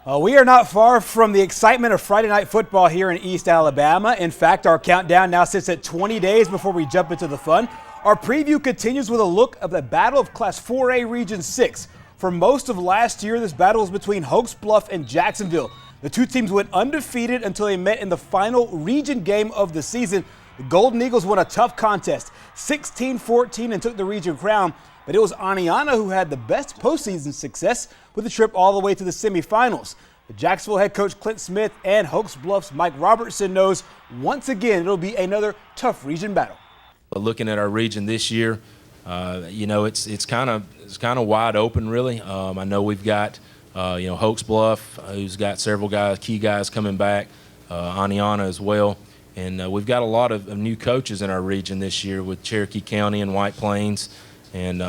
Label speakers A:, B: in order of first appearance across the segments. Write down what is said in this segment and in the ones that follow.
A: We are not far from the excitement of Friday night football here in East Alabama. In fact, our countdown now sits at 20 days before we jump into the fun. Our preview continues with a look of the Battle of Class 4A Region 6. For most of last year, this battle was between Hokes, Bluff, and Jacksonville. The two teams went undefeated until they met in the final region game of the season. The Golden Eagles won a tough contest, 16-14, and took the region crown. But it was Aniana who had the best postseason success with a trip all the way to the semifinals. The Jacksonville head coach Clint Smith and Hokes Bluff's Mike Robertson knows once again it'll be another tough region battle.
B: Looking at our region this year, it's kind of wide open really. I know we've got Hokes Bluff, who's got several key guys coming back, Aniana as well. And we've got a lot of new coaches in our region this year with Cherokee County and White Plains and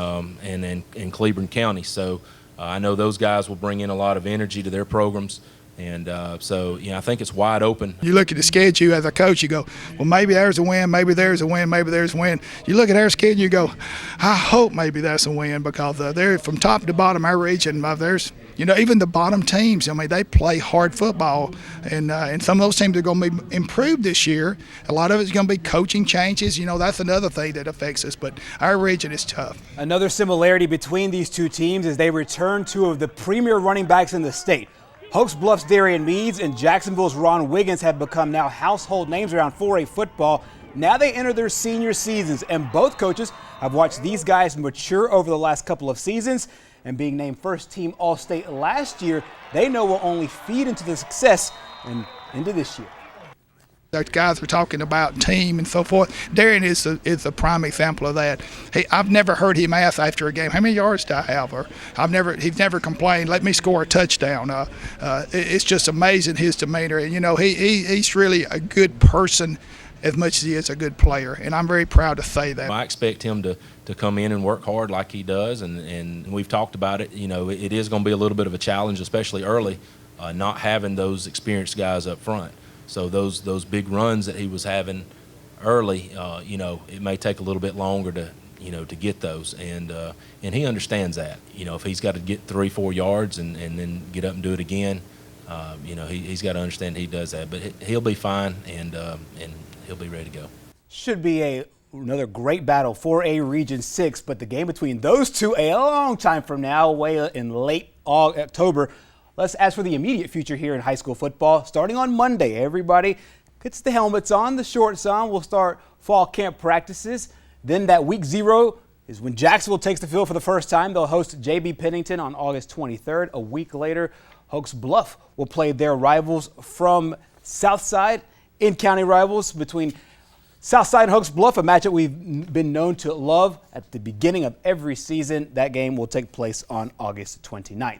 B: Cleburne County. So I know those guys will bring in a lot of energy to their programs. And I think it's wide open.
C: You look at the schedule as a coach, you go, well, maybe there's a win, maybe there's a win, maybe there's a win. You look at our schedule, you go, I hope maybe that's a win, because they're from top to bottom, our region, there's, even the bottom teams, they play hard football. And some of those teams are going to be improved this year. A lot of it's going to be coaching changes. That's another thing that affects us. But our region is tough.
A: Another similarity between these two teams is they return two of the premier running backs in the state. Hokes Bluff's Darian Meads and Jacksonville's Ron Wiggins have become now household names around 4A football. Now they enter their senior seasons, and both coaches have watched these guys mature over the last couple of seasons. And being named first team All-State last year, they know will only feed into the success and into this year.
C: The guys are talking about team and so forth. Darian is a prime example of that. I've never heard him ask after a game, how many yards do I have? Or he's never complained, let me score a touchdown. It's just amazing, his demeanor. And, he's really a good person as much as he is a good player. And I'm very proud to say that.
B: I expect him to come in and work hard like he does. And we've talked about it. It is going to be a little bit of a challenge, especially early, not having those experienced guys up front. So those big runs that he was having early, it may take a little bit longer to get those, and he understands that. If he's got to get 3-4 yards and then get up and do it again, he's got to understand he does that. But he'll be fine, and he'll be ready to go.
A: Should be another great battle for a Region 6, but the game between those two a long time from now, way in late October. As for the immediate future here in high school football, starting on Monday, everybody gets the helmets on, the shorts on. We'll start fall camp practices. Then that week 0 is when Jacksonville takes the field for the first time. They'll host J.B. Pennington on August 23rd. A week later, Hokes Bluff will play their rivals from Southside, in-county rivals between Southside and Hokes Bluff, a matchup we've been known to love at the beginning of every season. That game will take place on August 29th.